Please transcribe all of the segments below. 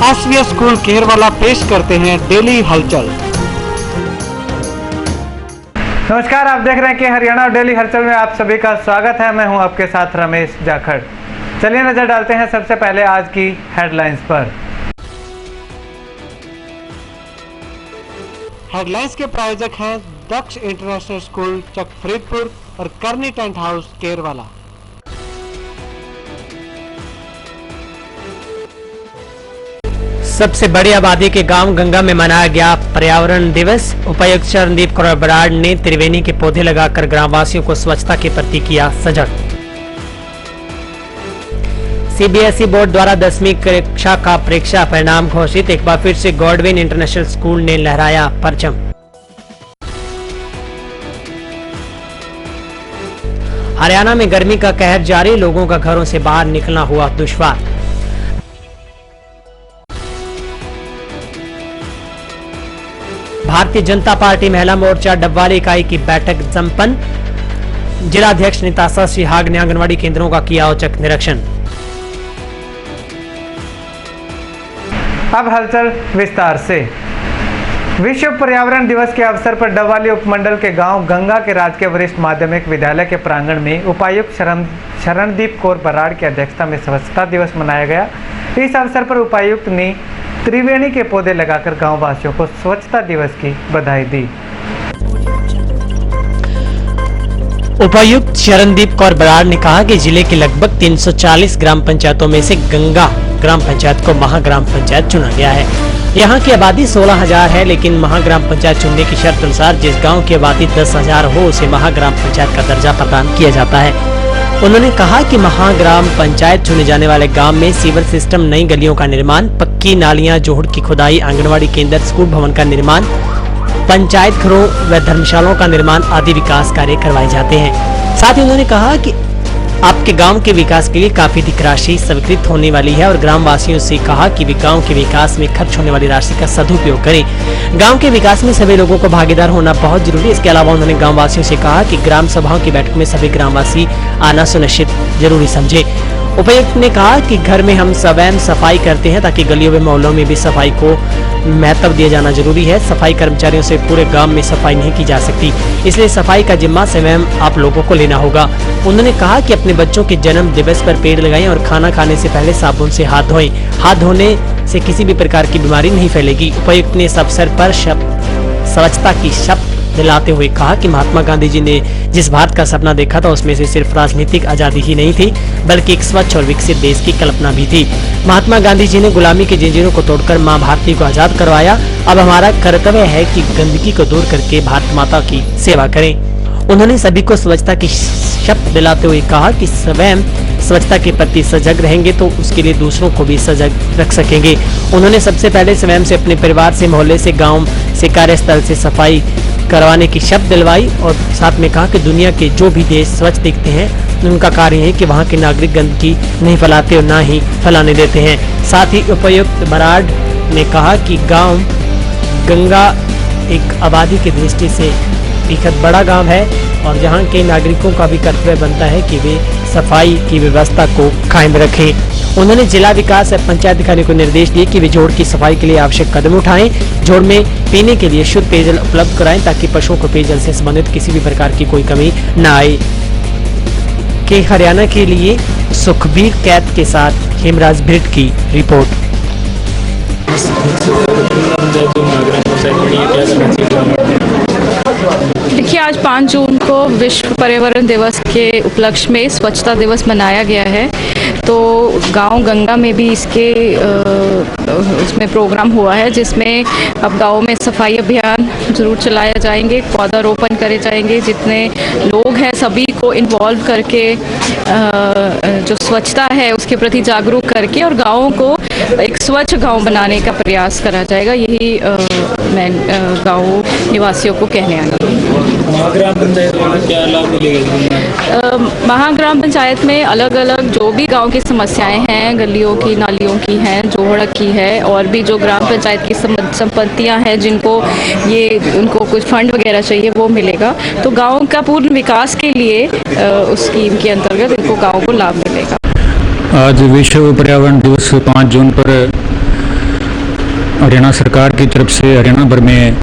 एसवीएस school केरवाला पेश करते हैं डेली हलचल। नमस्कार, आप देख रहे हैं कि हरियाणा डेली हलचल में आप सभी का स्वागत है। मैं हूं आपके साथ रमेश जाखड़। चलिए नजर डालते हैं सबसे पहले आज की हेडलाइंस पर। हेडलाइंस के प्रायोजक हैं दक्ष इंटरनेशनल स्कूल चक फरीदपुर और करनी टेंट हाउस केरवाला। सबसे बड़ी आबादी के गांव गंगा में मनाया गया पर्यावरण दिवस। उपायुक्त शरणदीप कौर बराड़ ने त्रिवेणी के पौधे लगाकर ग्रामवासियों को स्वच्छता के प्रति किया सजग। सीबीएसई बोर्ड द्वारा 10वीं कक्षा का परीक्षा परिणाम घोषित। एक बार फिर से गॉडविन इंटरनेशनल स्कूल ने लहराया परचम। हरियाणा में गर्मी का कहर जारी, लोगों का घरों से बाहर निकलना हुआ दुश्वार। भारतीय जनता पार्टी महिला मोर्चा डबवाली इकाई की बैठक संपन्न। जिलाध्यक्ष निताशा सिहाग ने आंगनवाड़ी केंद्रों का किया औचक निरीक्षण। अब हलचल विस्तार से। विश्व पर्यावरण दिवस के अवसर पर डबवाली उपमंडल के गांव गंगा के राजकीय वरिष्ठ माध्यमिक विद्यालय के प्रांगण में उपायुक्त शरणदीप कौर बराड़ की अध्यक्षता में स्वच्छता दिवस मनाया गया। इस अवसर पर उपायुक्त ने त्रिवेणी के पौधे लगाकर गांव वासियों को स्वच्छता दिवस की बधाई दी। उपायुक्त शरणदीप कौर बराड़ ने कहा कि जिले के लगभग 340 ग्राम पंचायतों में से गंगा ग्राम पंचायत को महाग्राम पंचायत चुना गया है। यहाँ की आबादी 16,000 है, लेकिन महाग्राम पंचायत चुनने की शर्त अनुसार जिस गांव की आबादी 10,000 हो उसे महाग्राम पंचायत का दर्जा प्रदान किया जाता है। उन्होंने कहा कि महाग्राम पंचायत चुने जाने वाले गांव में सीवर सिस्टम, नई गलियों का निर्माण, पक्की नालियां, जोहड़ की खुदाई, आंगनवाड़ी केंद्र, स्कूल भवन का निर्माण, पंचायत घरों व धर्मशालाओं का निर्माण आदि विकास कार्य करवाए जाते हैं। साथ ही उन्होंने कहा कि आपके गांव के विकास के लिए काफी अधिक राशि स्वीकृत होने वाली है और ग्राम वासियों से कहा कि वे गांव के विकास में खर्च होने वाली राशि का सदुपयोग करें। गांव के विकास में सभी लोगों को भागीदार होना बहुत जरूरी है। इसके अलावा उन्होंने गांव वासियों से कहा कि ग्राम सभाओं की बैठक में सभी ग्रामवासी आना सुनिश्चित जरूरी समझे। उपायुक्त ने कहा कि घर में हम स्वयं सफाई करते हैं, ताकि गलियों व मोहल्लों में भी सफाई को महत्व दिया जाना जरूरी है। सफाई कर्मचारियों से पूरे गांव में सफाई नहीं की जा सकती, इसलिए सफाई का जिम्मा स्वयं आप लोगों को लेना होगा। उन्होंने कहा कि अपने बच्चों के जन्म दिवस पर पेड़ लगाएं और खाना खाने से पहले साबुन से हाथ धोएं। हाथ धोने से किसी भी प्रकार की बीमारी नहीं फैलेगी। उपायुक्त ने इस अवसर पर स्वच्छता की शपथ दिलाते हुए कहा कि महात्मा गांधी जी ने जिस भारत का सपना देखा था उसमें से सिर्फ राजनीतिक आजादी ही नहीं थी, बल्कि एक स्वच्छ और विकसित देश की कल्पना भी थी। महात्मा गांधी जी ने गुलामी की जंजीरों को तोड़कर मां भारती को आजाद करवाया। अब हमारा कर्तव्य है कि गंदगी को दूर करके भारत माता की सेवा करें। उन्होंने सभी को स्वच्छता की शपथ दिलाते हुए कहा कि स्वयं स्वच्छता के प्रति सजग रहेंगे तो उसके लिए दूसरों को भी सजग रख सकेंगे। उन्होंने सबसे पहले स्वयं से, अपने परिवार से, मोहल्ले से, गांव से, कार्यस्थल से सफाई करवाने की शपथ दिलवाई और साथ में कहा कि दुनिया के जो भी देश स्वच्छ दिखते हैं उनका कार्य है कि वहां के नागरिक गंदगी नहीं फैलाते और ना ही फैलाने देते हैं। साथ ही उपायुक्त बराड़ ने कहा कि गांव गंगा एक आबादी की दृष्टि से बेहद बड़ा गांव है और यहाँ के नागरिकों का भी कर्तव्य बनता है कि वे सफाई की व्यवस्था को कायम रखें। उन्होंने जिला विकास और पंचायत अधिकारी को निर्देश दिए कि वे जोड़ की सफाई के लिए आवश्यक कदम उठाएं, जोड़ में पीने के लिए शुद्ध पेयजल उपलब्ध कराएं ताकि पशुओं को पेयजल से संबंधित किसी भी प्रकार की कोई कमी न आए। के हरियाणा के लिए सुखबीर कैद के साथ हेमराज भिट की रिपोर्ट। देखिए, आज 5 जून को विश्व पर्यावरण दिवस के उपलक्ष्य में स्वच्छता दिवस मनाया गया है। तो गांव गंगा में भी इसके उसमें प्रोग्राम हुआ है, जिसमें अब गांव में सफाई अभियान ज़रूर चलाया जाएंगे, पौधारोपण करे जाएंगे। जितने लोग हैं सभी को इन्वॉल्व करके जो स्वच्छता है उसके प्रति जागरूक करके और गाँव को एक स्वच्छ गांव बनाने का प्रयास करा जाएगा। यही मैं गाँव निवासियों को कहने आई हूँ। महाग्राम पंचायत में क्या लाभ मिलेगा? महाग्राम पंचायत में अलग अलग जो भी गांव की समस्याएं हैं, गलियों की, नालियों की हैं, जोहड़ की है, और भी जो ग्राम पंचायत की संपत्तियां हैं जिनको उनको कुछ फंड वगैरह चाहिए वो मिलेगा। तो गांव का पूर्ण विकास के लिए उस स्कीम के अंतर्गत इनको गाँव को लाभ मिलेगा। आज विश्व पर्यावरण दिवस 5 जून पर हरियाणा सरकार की तरफ से हरियाणा भर में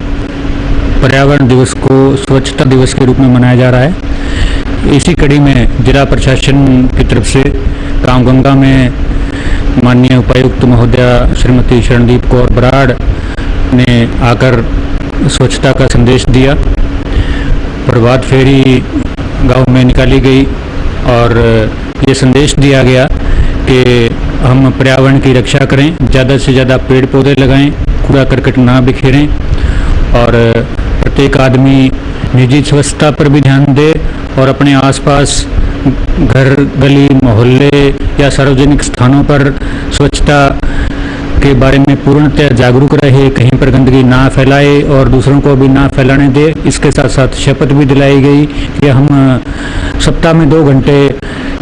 पर्यावरण दिवस को स्वच्छता दिवस के रूप में मनाया जा रहा है। इसी कड़ी में जिला प्रशासन की तरफ से गांव गंगा में माननीय उपायुक्त महोदया श्रीमती शरणदीप कौर बराड़ ने आकर स्वच्छता का संदेश दिया। प्रभात फेरी गांव में निकाली गई और ये संदेश दिया गया कि हम पर्यावरण की रक्षा करें, ज़्यादा से ज़्यादा पेड़ पौधे लगाएं, कूड़ा करकट ना बिखेरें और प्रत्येक आदमी निजी स्वच्छता पर भी ध्यान दे और अपने आसपास घर, गली, मोहल्ले या सार्वजनिक स्थानों पर स्वच्छता के बारे में पूर्णतः जागरूक रहे, कहीं पर गंदगी ना फैलाए और दूसरों को भी ना फैलाने दे। इसके साथ साथ शपथ भी दिलाई गई कि हम सप्ताह में 2 घंटे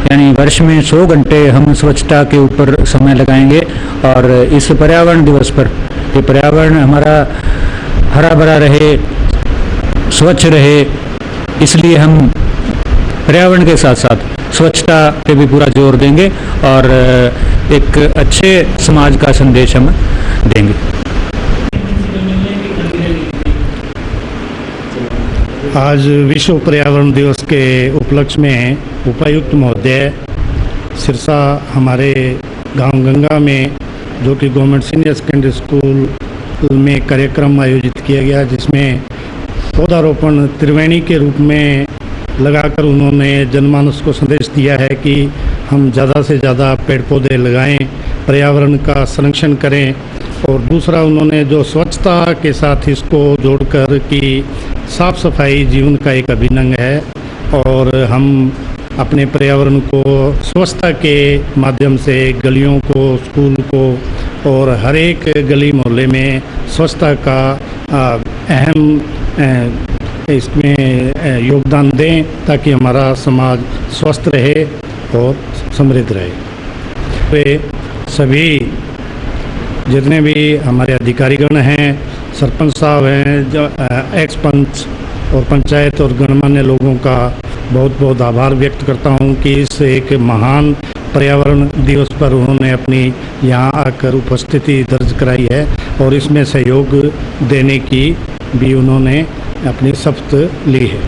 यानी वर्ष में 100 घंटे हम स्वच्छता के ऊपर समय लगाएंगे। और इस पर्यावरण दिवस पर ये पर्यावरण हमारा हरा भरा रहे, स्वच्छ रहे, इसलिए हम पर्यावरण के साथ साथ स्वच्छता पे भी पूरा जोर देंगे और एक अच्छे समाज का संदेश हम देंगे। आज विश्व पर्यावरण दिवस के उपलक्ष्य में उपायुक्त महोदय सिरसा हमारे गांव गंगा में, जो कि गवर्नमेंट सीनियर सेकेंडरी स्कूल में कार्यक्रम आयोजित किया गया, जिसमें पौधारोपण त्रिवेणी के रूप में लगाकर उन्होंने जनमानस को संदेश दिया है कि हम ज़्यादा से ज़्यादा पेड़ पौधे लगाएं, पर्यावरण का संरक्षण करें। और दूसरा उन्होंने जो स्वच्छता के साथ इसको जोड़कर कि साफ सफाई जीवन का एक अभिन्न अंग है और हम अपने पर्यावरण को स्वच्छता के माध्यम से गलियों को, स्कूल को और हर एक गली मोहल्ले में स्वच्छता का अहम इसमें योगदान दें ताकि हमारा समाज स्वस्थ रहे और समृद्ध रहे। वे सभी जितने भी हमारे अधिकारीगण हैं, सरपंच साहब हैं, जो एक्स पंच और पंचायत और गणमान्य लोगों का बहुत बहुत आभार व्यक्त करता हूं कि इस एक महान पर्यावरण दिवस पर उन्होंने अपनी यहाँ आकर उपस्थिति दर्ज कराई है और इसमें सहयोग देने की भी उन्होंने अपनी शपथ ली है।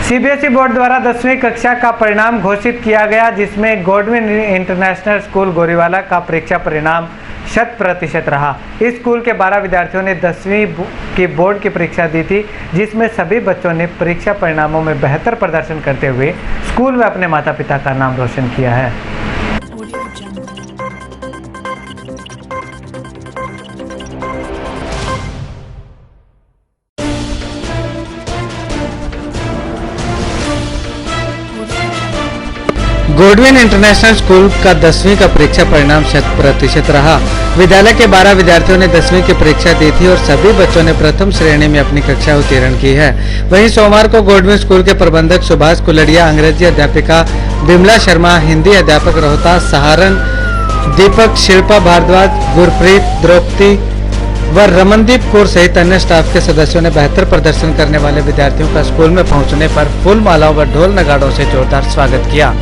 सीबीएसई बोर्ड द्वारा 10वीं कक्षा का परिणाम घोषित किया गया, जिसमें गॉडविन इंटरनेशनल स्कूल गोरीवाला का परीक्षा परिणाम 100% रहा। इस स्कूल के 12 विद्यार्थियों ने 10वीं की बोर्ड की परीक्षा दी थी, जिसमें सभी बच्चों ने परीक्षा परिणामों में बेहतर प्रदर्शन करते हुए स्कूल में अपने माता पिता का नाम रोशन किया है। गॉडविन इंटरनेशनल स्कूल का 10वीं का परीक्षा परिणाम 100% रहा। विद्यालय के 12 विद्यार्थियों ने 10वीं की परीक्षा दी थी और सभी बच्चों ने प्रथम श्रेणी में अपनी कक्षा उत्तीर्ण की है। वहीं सोमवार को गॉडविन स्कूल के प्रबंधक सुभाष कुलड़िया, अंग्रेजी अध्यापिका बिमला शर्मा, हिंदी अध्यापक रोहतास सहारण, दीपक, शिल्पा भारद्वाज, गुरप्रीत, द्रौपदी व रमनदीप कौर सहित अन्य स्टाफ के सदस्यों ने बेहतर प्रदर्शन करने वाले विद्यार्थियों का स्कूल में पहुंचने पर फूल मालाओं व ढोल नगाड़ों से जोरदार स्वागत किया।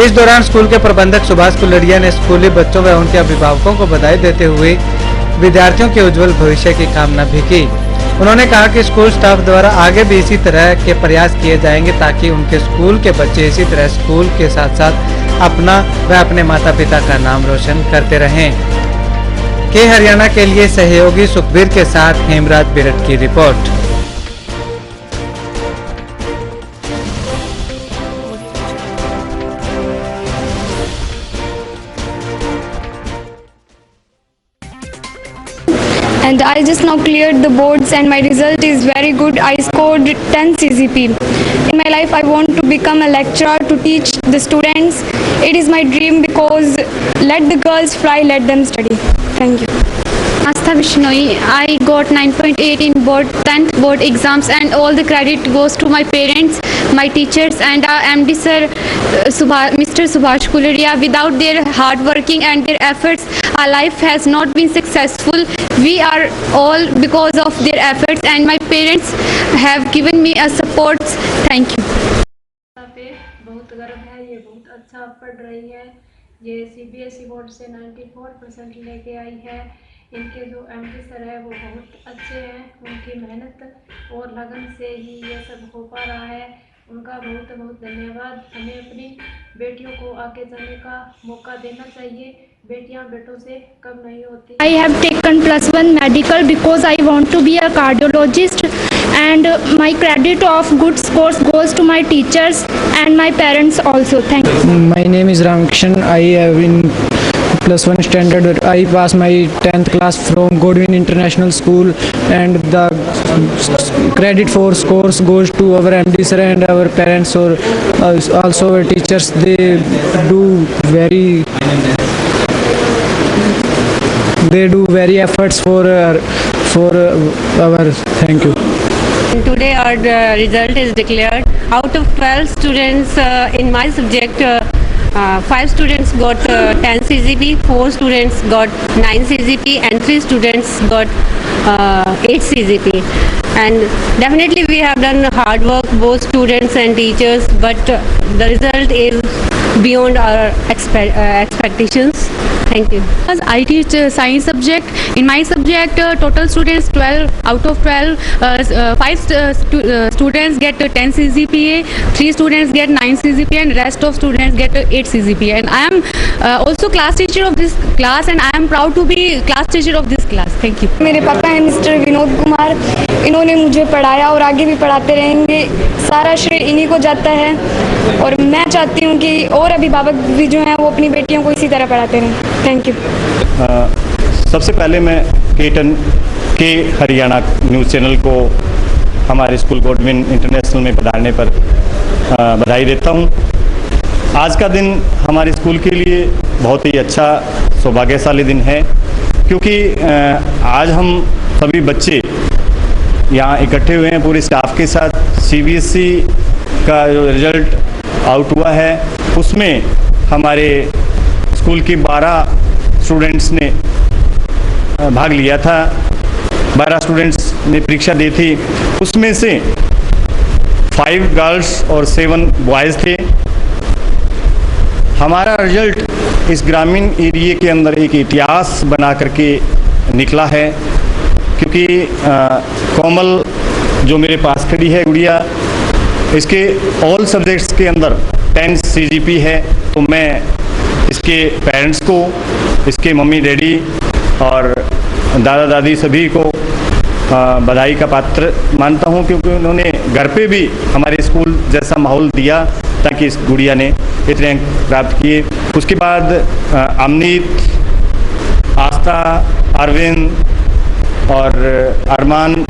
इस दौरान स्कूल के प्रबंधक सुभाष कुलड़िया ने स्कूली बच्चों व उनके अभिभावकों को बधाई देते हुए विद्यार्थियों के उज्जवल भविष्य की कामना भी की। उन्होंने कहा कि स्कूल स्टाफ द्वारा आगे भी इसी तरह के प्रयास किए जाएंगे ताकि उनके स्कूल के बच्चे इसी तरह स्कूल के साथ साथ अपना व अपने माता पिता का नाम रोशन करते रहें। के हरियाणा के लिए सहयोगी सुखबीर के साथ हेमराज बिरट की report. And I just now cleared the boards and my result is very good. I scored 10 CGP. In my life I want to become a lecturer to teach the students. It is my dream because let the girls fly, let them study. Thank you. Astha Vishnoi, I got 9.8 in 10th board exams and all the credit goes to my parents, my teachers and MD sir Mr. Subhash Kularia. Without their hard working and their efforts, our life has not been successful. We are all because of their efforts and my parents have given me a support. Thank you. बहुत गर्व है, ये बहुत अच्छा पढ़ रही है, ये CBSE बोर्ड से 94% लेके आई है। इनके जो MD सर है वो बहुत अच्छे हैं, उनकी मेहनत और लगन से ही ये सब हो पा रहा है। उनका बहुत बहुत धन्यवाद। हमें अपनी बेटियों को आगे जाने का मौका देना चाहिए। बेटियां बेटों से कम नहीं होती। I have taken +1 medical because I want to be a cardiologist, and my credit of good scores goes to my teachers and my parents also. Thank you. My name is Ramakrishnan. I have in +1 standard. I passed my 10th class from Godwin International School, and the credit for scores goes to our MD sir and our parents, or also our teachers. They do very efforts for our thank you. Today our result is declared. Out of 12 students in my subject, 5 students got 10 CGP, 4 students got 9 CGP, and 3 students got 8 CGP. And definitely we have done hard work, both students and teachers, but the result is beyond our expectations. Thank you. I teach science subject. In my subject, total students 12. Out of 12, 5 students get 10 CGPA, 3 students get 9 CGPA, and rest of students get 8 CGPA. And I am also class teacher of this class, and I am proud to be class teacher of this class. Thank you. मेरे पापा हैं mister Vinod Kumar. इन्होंने मुझे पढ़ाया और आगे भी पढ़ाते रहेंगे। सारा श्रेय इन्हीं को जाता है, और मैं चाहती हूँ कि और अभिभावक भी जो हैं वो अपनी बेटियों को इसी तरह पढ़ाते रहें। Thank you. सबसे पहले मैं के हरियाणा न्यूज़ चैनल को हमारे स्कूल गॉडविन इंटरनेशनल में पधारने पर बधाई देता हूँ। आज का दिन हमारे स्कूल के लिए बहुत ही अच्छा सौभाग्यशाली दिन है, क्योंकि आज हम सभी बच्चे यहाँ इकट्ठे हुए हैं पूरे स्टाफ के साथ। CBSE का जो रिज़ल्ट आउट हुआ है उसमें हमारे स्कूल की 12 स्टूडेंट्स ने भाग लिया था। 12 स्टूडेंट्स ने परीक्षा दी थी, उसमें से 5 गर्ल्स और 7 बॉयज़ थे। हमारा रिजल्ट इस ग्रामीण एरिया के अंदर एक इतिहास बना करके निकला है, क्योंकि कोमल जो मेरे पास खड़ी है गुड़िया, इसके ऑल सब्जेक्ट्स के अंदर 10 CGP है। तो मैं इसके पेरेंट्स को, इसके मम्मी डैडी और दादा दादी सभी को बधाई का पात्र मानता हूं, क्योंकि उन्होंने घर पे भी हमारे स्कूल जैसा माहौल दिया ताकि इस गुड़िया ने इतने अंक प्राप्त किए। उसके बाद अमनीत, आस्था, अरविंद और अरमान,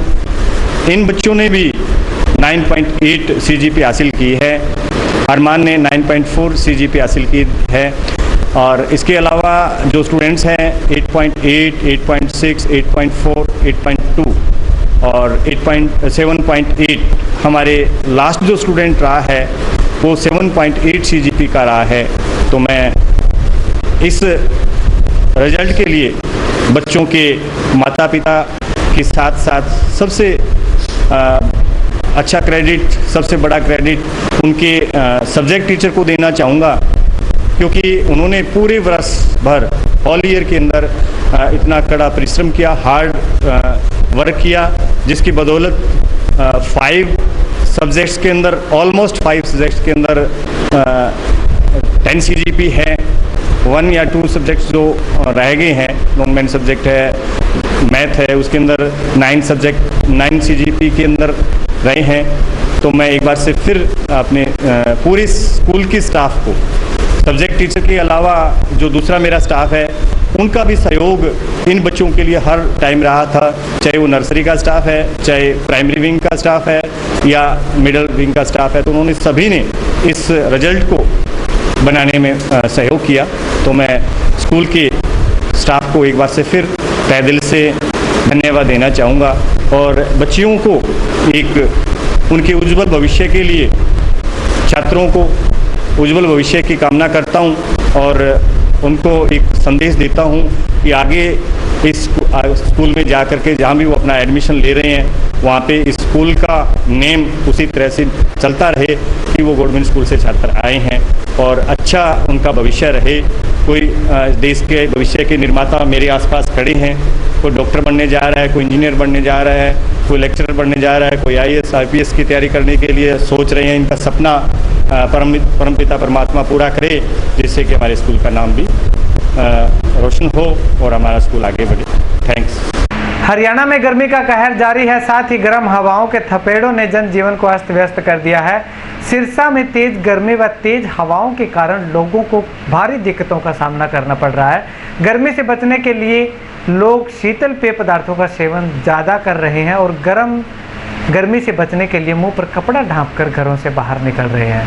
इन बच्चों ने भी 9.8 CGP हासिल की है। अरमान ने 9.4 CGP हासिल की है, और इसके अलावा जो स्टूडेंट्स हैं 8.8, 8.6, 8.4, 8.2 और 7.8, हमारे लास्ट जो स्टूडेंट रहा है वो 7.8 CGP का रहा है। तो मैं इस रिजल्ट के लिए बच्चों के माता पिता के साथ साथ सबसे अच्छा क्रेडिट, सबसे बड़ा क्रेडिट उनके सब्जेक्ट टीचर को देना चाहूँगा, क्योंकि उन्होंने पूरे वर्ष भर ऑल ईयर के अंदर इतना कड़ा परिश्रम किया, हार्ड वर्क किया, जिसकी बदौलत 5 सब्जेक्ट्स के अंदर, ऑलमोस्ट 5 सब्जेक्ट्स के अंदर 10 CGP है। 1 या 2 सब्जेक्ट्स जो रह गए हैं, गवर्नमेंट सब्जेक्ट है, मैथ है, उसके अंदर 9 CGP के अंदर रहे हैं। तो मैं एक बार से फिर अपने पूरे स्कूल की स्टाफ को, सब्जेक्ट टीचर के अलावा जो दूसरा मेरा स्टाफ है, उनका भी सहयोग इन बच्चों के लिए हर टाइम रहा था, चाहे वो नर्सरी का स्टाफ है, चाहे प्राइमरी विंग का स्टाफ है या मिडिल विंग का स्टाफ है। तो उन्होंने सभी ने इस रिजल्ट को बनाने में सहयोग किया। तो मैं स्कूल के स्टाफ को एक बार से फिर तहे दिल से धन्यवाद देना चाहूँगा, और बच्चियों को एक उनके उज्जवल भविष्य के लिए, छात्रों को उज्जवल भविष्य की कामना करता हूँ, और उनको एक संदेश देता हूँ कि आगे इस स्कूल में जा कर के जहाँ भी वो अपना एडमिशन ले रहे हैं वहाँ पे स्कूल का नेम उसी तरह से चलता रहे कि वो गवर्नमेंट स्कूल से छात्र आए हैं और अच्छा उनका भविष्य रहे। कोई देश के भविष्य के निर्माता मेरे आसपास खड़े हैं, कोई डॉक्टर बनने जा रहा है, कोई इंजीनियर बनने जा रहा है, कोई लेक्चरर बनने जा रहा है, कोई IAS IPS की तैयारी करने के लिए सोच रहे हैं। इनका सपना परमपिता परमात्मा पूरा करे, जिससे कि हमारे स्कूल का नाम भी रोशन हो और हमारा स्कूल आगे बढ़े। थैंक्स। हरियाणा में गर्मी का कहर जारी है, साथ ही गर्म हवाओं के थपेड़ों ने जनजीवन को अस्त व्यस्त कर दिया है। सिरसा में तेज गर्मी व तेज हवाओं के कारण लोगों को भारी दिक्कतों का सामना करना पड़ रहा है। गर्मी से बचने के लिए लोग शीतल पेय पदार्थों का सेवन ज़्यादा कर रहे हैं और गर्मी से बचने के लिए मुंह पर कपड़ा ढांपकर घरों से बाहर निकल रहे हैं।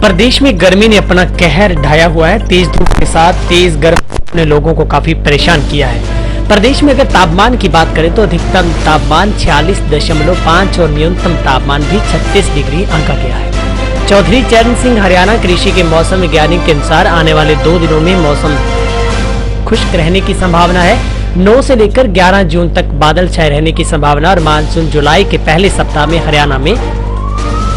प्रदेश में गर्मी ने अपना कहर ढाया हुआ है। तेज धूप के साथ तेज गर्मी ने लोगों को काफी परेशान किया है। प्रदेश में अगर तापमान की बात करें तो अधिकतम तापमान 46.5 और न्यूनतम तापमान भी 36 डिग्री आंका गया है। चौधरी चरण सिंह हरियाणा कृषि के मौसम वैज्ञानिक के अनुसार आने वाले 2 दिनों में मौसम खुश्क रहने की संभावना है। 9 से लेकर 11 जून तक बादल छाए रहने की संभावना और मानसून जुलाई के पहले सप्ताह में हरियाणा में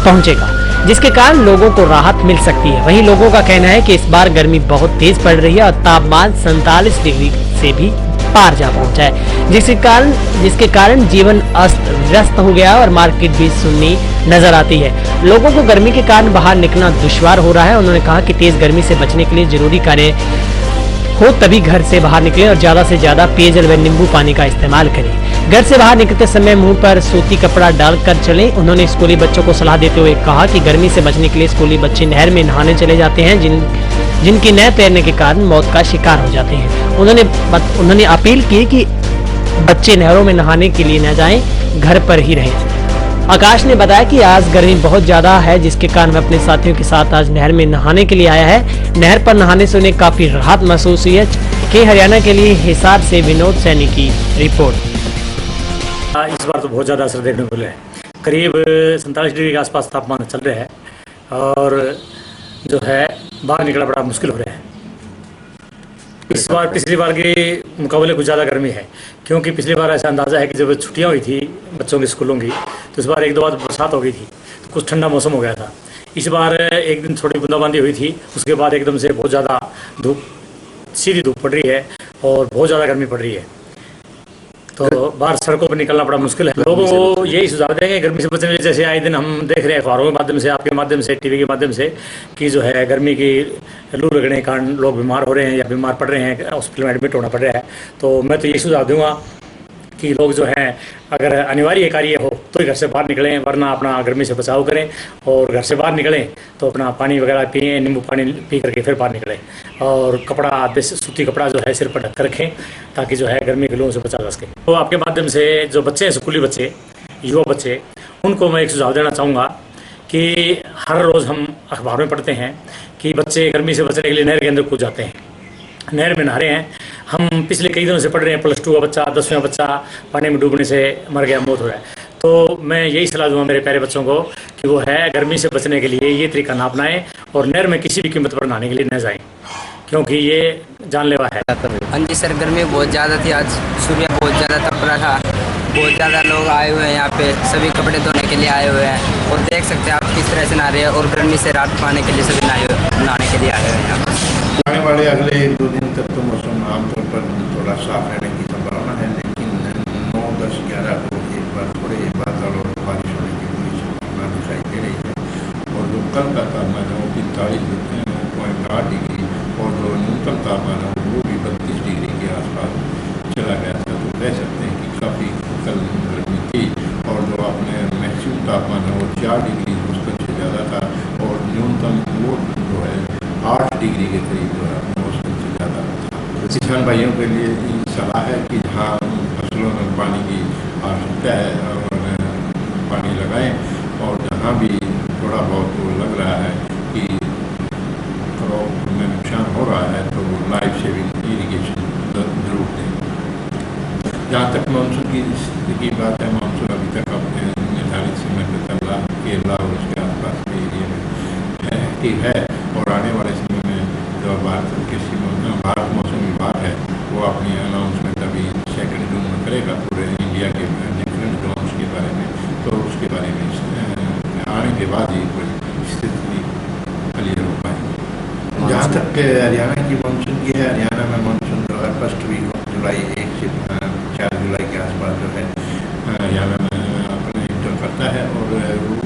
पहुंचेगा, जिसके कारण लोगों को राहत मिल सकती है। वहीं लोगों का कहना है कि इस बार गर्मी बहुत तेज पड़ रही है और तापमान 47 डिग्री से भी पार जा पहुंचा है, जिसके कारण जीवन अस्त व्यस्त हो गया और मार्केट भी सुन्नी नजर आती है। लोगों को गर्मी के कारण बाहर निकलना दुश्वार हो रहा है। उन्होंने कहा कि तेज गर्मी से बचने के लिए जरूरी कार्य हो तभी घर से बाहर निकलें और ज्यादा से ज्यादा पेयजल व नींबू पानी का इस्तेमाल करें। घर से बाहर निकलते समय मुंह पर सूती कपड़ा डालकर चलें। उन्होंने स्कूली बच्चों को सलाह देते हुए कहा कि गर्मी से बचने के लिए स्कूली बच्चे नहर में नहाने चले जाते हैं, जिनकी न तैरने के कारण मौत का शिकार हो जाते हैं। उन्होंने अपील की कि बच्चे नहरों में नहाने के लिए न जाएं, घर पर ही रहें। आकाश ने बताया कि आज गर्मी बहुत ज्यादा है, जिसके कारण वह अपने साथियों के साथ आज नहर में नहाने के लिए आया है। नहर पर नहाने से उन्हें काफी राहत महसूस हुई है। कि हरियाणा के लिए हिसार से विनोद सैनी की रिपोर्ट। इस बार तो बहुत ज़्यादा असर देखने को मिला है। करीब 47 डिग्री के आसपास तापमान चल रहा है और जो है बाहर निकलना बड़ा मुश्किल हो रहा है। इस बार पिछली बार के मुकाबले कुछ ज़्यादा गर्मी है, क्योंकि पिछली बार ऐसा अंदाज़ा है कि जब छुट्टियां हुई थी बच्चों की स्कूलों की, तो इस बार 1-2 बार बरसात हो गई थी तो कुछ ठंडा मौसम हो गया था। इस बार एक दिन थोड़ी बूंदाबांदी हुई थी, उसके बाद एकदम से बहुत ज़्यादा सीधी धूप पड़ रही है और बहुत ज़्यादा गर्मी पड़ रही है। तो बाहर सड़कों पर निकलना बड़ा मुश्किल है। लोगों को यही सुझाव देंगे गर्मी से बचने के लिए, जैसे आए दिन हम देख रहे हैं अखबारों के माध्यम से, आपके माध्यम से, टीवी के माध्यम से, कि जो है गर्मी की लू लगने के कारण लोग बीमार हो रहे हैं या बीमार पड़ रहे हैं, हॉस्पिटल में एडमिट होना पड़ रहा है। तो मैं तो यही सुझाव दूंगा कि लोग जो हैं अगर अनिवार्य कार्य हो तो ही घर से बाहर निकलें, वरना अपना गर्मी से बचाव करें। और घर से बाहर निकलें तो अपना पानी वगैरह पिएं, नींबू पानी पी करके फिर बाहर निकलें। और कपड़ा सूती कपड़ा जो है सिर पर ढक कर रखें, ताकि जो है गर्मी के लोगों से बचा जा सके। तो आपके माध्यम से जो बच्चे हैं, स्कूली बच्चे, युवा बच्चे, उनको मैं एक सुझाव देना चाहूँगा कि हर रोज़ हम अखबार में पढ़ते हैं कि बच्चे गर्मी से बचने के लिए नहर के अंदर कूद जाते हैं, नहर में नहा रहे हैं। हम पिछले कई दिनों से पढ़ रहे हैं +2 का बच्चा, 10वीं का बच्चा पानी में डूबने से मर गया, मौत हो रहा है। तो मैं यही सलाह दूंगा मेरे प्यारे बच्चों को कि वो है गर्मी से बचने के लिए ये तरीका ना अपनाएं और नहर में किसी भी कीमत पर नहाने के लिए न जाएं, क्योंकि ये जानलेवा है। हाँ जी सर, गर्मी बहुत ज़्यादा थी, आज सूर्य बहुत ज़्यादा तप रहा था। बहुत ज़्यादा लोग आए हुए हैं यहाँ पे, सभी कपड़े धोने के लिए आए हुए हैं और देख सकते हैं आप किस तरह से नहा रहे हैं और गर्मी से राहत पाने के लिए सभी नहाने के लिए आए हुए हैं यहाँ पर। आने वाले अगले 1-2 दिन तक तो मौसम आमतौर पर थोड़ा साफ रहने की संभावना है, लेकिन 9, 10, 11 को एक बार थोड़े बादल और बारिश होने की पूरी संभावना दिखाई दे रही है। और जो कल का तापमान है वो 45.8 डिग्री और जो न्यूनतम तापमान है वो भी 32 डिग्री के आसपास चला गया था। तो कह सकते हैं कि काफ़ी कल गर्मी थी और जो अपने मैक्सिमम तापमान है वो 4 डिग्री उससे ज़्यादा था और न्यूनतम वो जो है 8 डिग्री के करीब जो है मौसम से ज़्यादा था। किसान भाइयों के लिए सलाह है कि जहाँ फसलों में पानी की आवश्यकता है और पानी लगाएं, और जहाँ भी थोड़ा बहुत वो लग रहा है कि क्रॉप में नुकसान हो रहा है तो लाइफ सेविंग इरीगेशन जरूर दें। जहाँ तक मानसून की स्थिति की बात है, मानसून अभी तक अपने निर्धारित समय पर चल रहा है, केरला और उसके आसपास के एरिया में एक्टिव है और आने वाले समय में जो भारत मौसम विभाग है वो अपनी अनाउंसमेंट अभी 2 जून में करेगा पूरे इंडिया उसके बारे में आने के बाद ही कोई स्थिति क्लियर हो पाएगी। जहाँ तक हरियाणा की मानसून की है, हरियाणा में मानसून जो है फर्स्ट वीक ऑफ जुलाई 1 से 4 जुलाई के आसपास जो है हरियाणा में अपने इंटर करता है और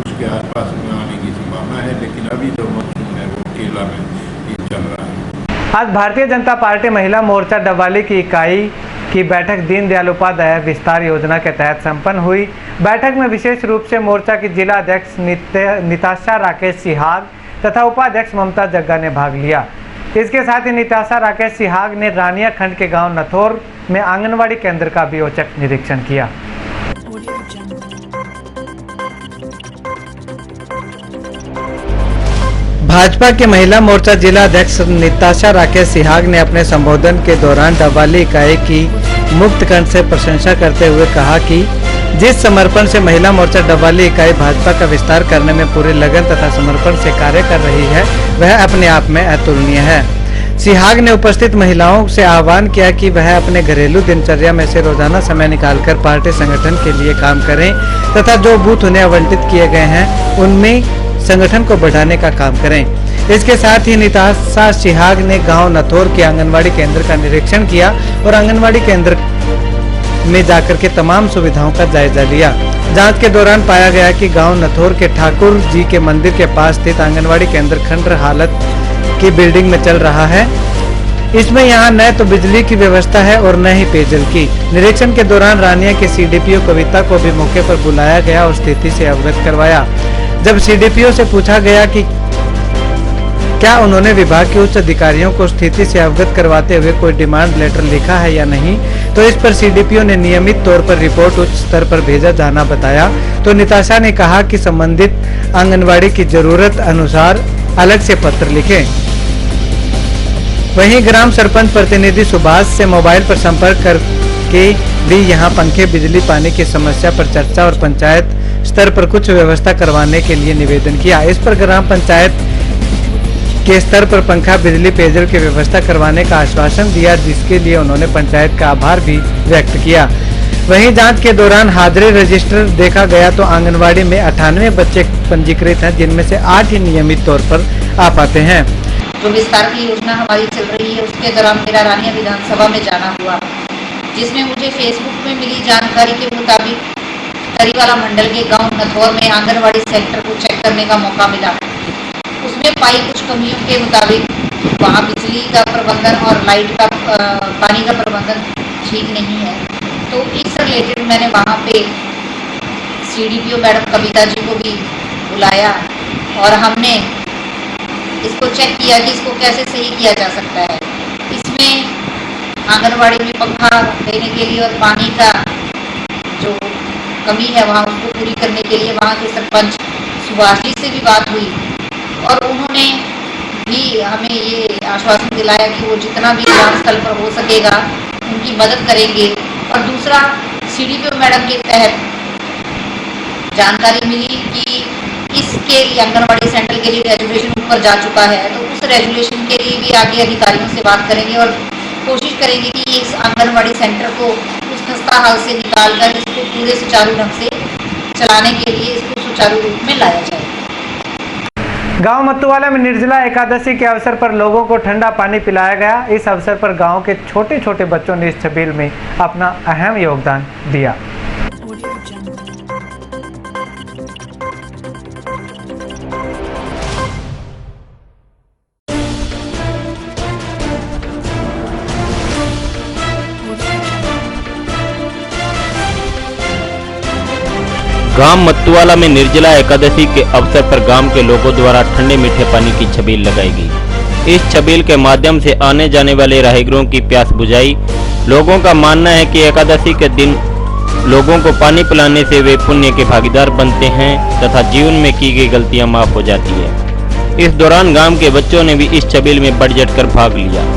उसके आसपास में आने की संभावना है, लेकिन अभी जो मानसून है वो केरला में ही चल रहा है। आज भारतीय जनता पार्टी महिला मोर्चा डबवाली की इकाई की बैठक दीनदयाल उपाध्याय विस्तार योजना के तहत संपन्न हुई। बैठक में विशेष रूप से मोर्चा की जिला अध्यक्ष निताशा राकेश सिहाग तथा उपाध्यक्ष ममता जग्गा ने भाग लिया। इसके साथ ही निताशा राकेश सिहाग ने रानिया खंड के गांव नथौर में आंगनवाड़ी केंद्र का भी औचक निरीक्षण किया। भाजपा के महिला मोर्चा जिला अध्यक्ष निताशा राकेश सिहाग ने अपने संबोधन के दौरान डबवाली इकाई की मुक्त कंठ से प्रशंसा करते हुए कहा कि जिस समर्पण से महिला मोर्चा डबवाली इकाई भाजपा का विस्तार करने में पूरी लगन तथा समर्पण से कार्य कर रही है, वह अपने आप में अतुलनीय है। सिहाग ने उपस्थित महिलाओं से आह्वान किया कि वह अपने घरेलू दिनचर्या में से रोजाना समय निकालकर पार्टी संगठन के लिए काम करें तथा जो बूथ उन्हें आवंटित किए गए हैं उनमें संगठन को बढ़ाने का काम करें। इसके साथ ही निताशा सिहाग ने गांव नथौर के आंगनवाड़ी केंद्र का निरीक्षण किया और आंगनवाड़ी केंद्र में जाकर के तमाम सुविधाओं का जायजा लिया। जांच के दौरान पाया गया कि गांव नथौर के ठाकुर जी के मंदिर के पास स्थित आंगनवाड़ी केंद्र खंडर हालत की बिल्डिंग में चल रहा है। इसमें यहाँ न तो बिजली की व्यवस्था है और न ही पेयजल की। निरीक्षण के दौरान रानिया के सीडीपीओ कविता को भी मौके पर बुलाया गया और स्थिति से अवगत करवाया। जब सीडीपीओ से पूछा गया कि क्या उन्होंने विभाग के उच्च अधिकारियों को स्थिति से अवगत करवाते हुए कोई डिमांड लेटर लिखा है या नहीं, तो इस पर सीडीपीओ ने नियमित तौर पर रिपोर्ट उच्च स्तर पर भेजा जाना बताया। तो निताशा ने कहा कि संबंधित आंगनवाड़ी की जरूरत अनुसार अलग से पत्र लिखें। वहीं ग्राम सरपंच प्रतिनिधि सुभाष से मोबाइल पर संपर्क करके भी यहां पंखे, बिजली, पानी की समस्या पर चर्चा और पंचायत स्तर पर कुछ व्यवस्था करवाने के लिए निवेदन किया। इस पर ग्राम पंचायत के स्तर पर पंखा, बिजली, पेयजल की व्यवस्था करवाने का आश्वासन दिया, जिसके लिए उन्होंने पंचायत का आभार भी व्यक्त किया। वहीं जांच के दौरान हाजिरी रजिस्टर देखा गया तो आंगनवाड़ी में 98 बच्चे पंजीकृत हैं, जिनमें से 8 ही नियमित तौर पर आ पाते हैं। जो विस्तार की योजना हमारी चल रही है उसके दौरान मेरा रानिया विधानसभा में जाना हुआ, जिसमें मुझे फेसबुक में मिली जानकारी के मुताबिक तरीवाला मंडल के गांव नथौर में आंगनवाड़ी सेंटर को चेक करने का मौका मिला। उसमें पाई कुछ कमियों के मुताबिक वहां बिजली का प्रबंधन और लाइट का पानी का प्रबंधन ठीक नहीं है। तो इस रिलेटेड मैंने वहां पे सीडीपीओ मैडम कविता जी को भी बुलाया और हमने इसको चेक किया कि इसको कैसे सही किया जा सकता है। इसमें आंगनवाड़ी में पंखा देने के लिए और पानी का जो कमी है वहाँ उसको पूरी करने के लिए वहाँ के सरपंच सुभाष जी से भी बात हुई और उन्होंने भी हमें ये आश्वासन दिलाया कि वो जितना भी स्थल पर हो सकेगा उनकी मदद करेंगे। और दूसरा सीडीपीओ मैडम के तहत जानकारी मिली कि इसके लिए आंगनवाड़ी सेंटर के लिए रेजुलेशन ऊपर जा चुका है, तो उस रेजुलेशन के लिए भी आगे अधिकारियों से बात करेंगे और कोशिश करेंगे कि इस आंगनवाड़ी सेंटर को उस खस्ता हाल से निकालकर इसको पूरे सुचारू ढंग से चलाने के लिए इसको सुचारू रूप में लाया जाए। गांव मत्तूवाला में निर्जला एकादशी के अवसर पर लोगों को ठंडा पानी पिलाया गया। इस अवसर पर गांव के छोटे छोटे बच्चों ने इस छबील में अपना अहम योगदान दिया। गांव मत्तूवाला में निर्जला एकादशी के अवसर पर गांव के लोगों द्वारा ठंडे मीठे पानी की छबील लगाई गई। इस छबील के माध्यम से आने जाने वाले राहगीरों की प्यास बुझाई। लोगों का मानना है कि एकादशी के दिन लोगों को पानी पिलाने से वे पुण्य के भागीदार बनते हैं तथा जीवन में की गई गलतियां माफ हो जाती है। इस दौरान गांव के बच्चों ने भी इस छबील में बढ़ चढ़ कर भाग लिया।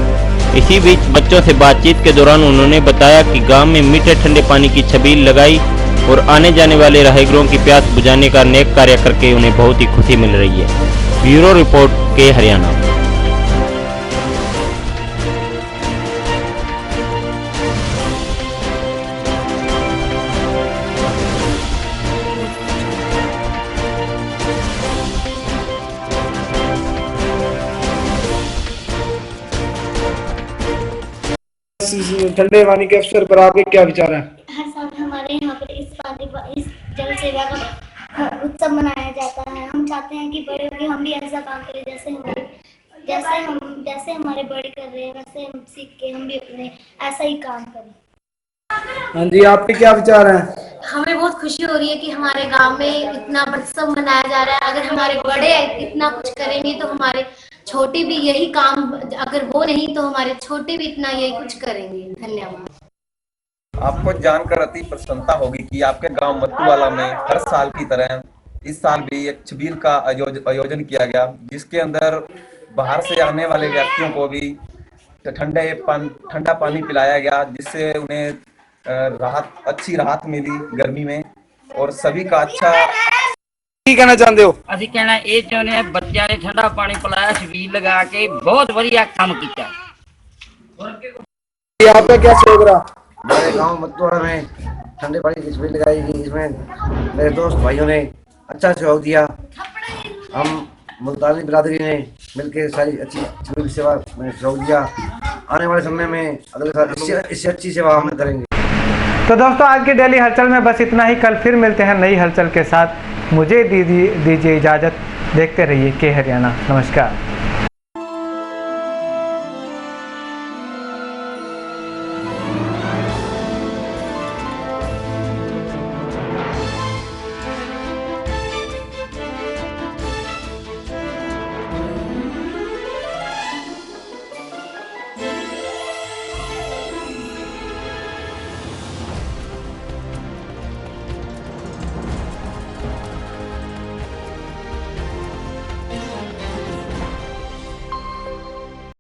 इसी बीच बच्चों से बातचीत के दौरान उन्होंने बताया कि गांव में मीठे ठंडे पानी की छबील लगाई और आने जाने वाले राहगीरों की प्यास बुझाने का नेक कार्य करके उन्हें बहुत ही खुशी मिल रही है। ब्यूरो रिपोर्ट के हरियाणा। ठंडे पानी के अवसर पर आपके क्या विचार हैं? हर साल हमारे यहाँ पर इस जल सेवा का उत्सव मनाया जाता है। हम चाहते हैं कि बड़े होकर हम भी ऐसा काम करें जैसे हमारे बड़े कर रहे हैं, वैसे हम सीख के हम भी अपने ऐसा ही काम करें। हाँ जी, आपके क्या विचार हैं? हमें बहुत खुशी हो रही है कि हमारे गांव में इतना उत्सव मनाया जा रहा है। अगर हमारे बड़े इतना कुछ करेंगे तो हमारे छोटे भी यही काम, अगर वो नहीं तो हमारे छोटे भी इतना यही कुछ करेंगे। धन्यवाद। आपको जानकर अति प्रसन्नता होगी कि आपके गांव मत्तूवाला में हर साल की तरह इस साल भी एक शिविर का आयोजन किया गया, जिसके अंदर बाहर से आने वाले व्यक्तियों को भी ठंडा पानी पिलाया गया, जिससे उन्हें अच्छी राहत मिली गर्मी में और सभी का अच्छा। ਕੀ ਕਹਿਣਾ ਚਾਹੁੰਦੇ ਹੋ? ਅਸੀਂ ਕਹਿਣਾ ਇਹ ਚਾਹੁੰਦੇ ਹਾਂ ਬੱਚਿਆਂ ਨੇ ਠੰਡਾ ਪਾਣੀ ਪਿਲਾਇਆ, ਛਬੀਲ ਲਗਾ ਕੇ ਬਹੁਤ ਵਧੀਆ ਕੰਮ ਕੀਤਾ। आपका क्या सहयोग रहा? हमारे गांव मत्तूवाला में ठंडे पानी की छबील लगाई गई, इसमें मेरे दोस्त भाइयों ने अच्छा सहयोग दिया। हम मुल्तानी बिरादरी ने मिलकर सारी अच्छी छबील सेवा में सहयोग दिया। आने वाले समय में अगले साल इससे अच्छी सेवा हम करेंगे। तो दोस्तों, आज की डेली हलचल में बस इतना ही। कल फिर मिलते हैं नई हलचल के साथ। मुझे दीजिए इजाज़त। देखते रहिए के हरियाणा। नमस्कार।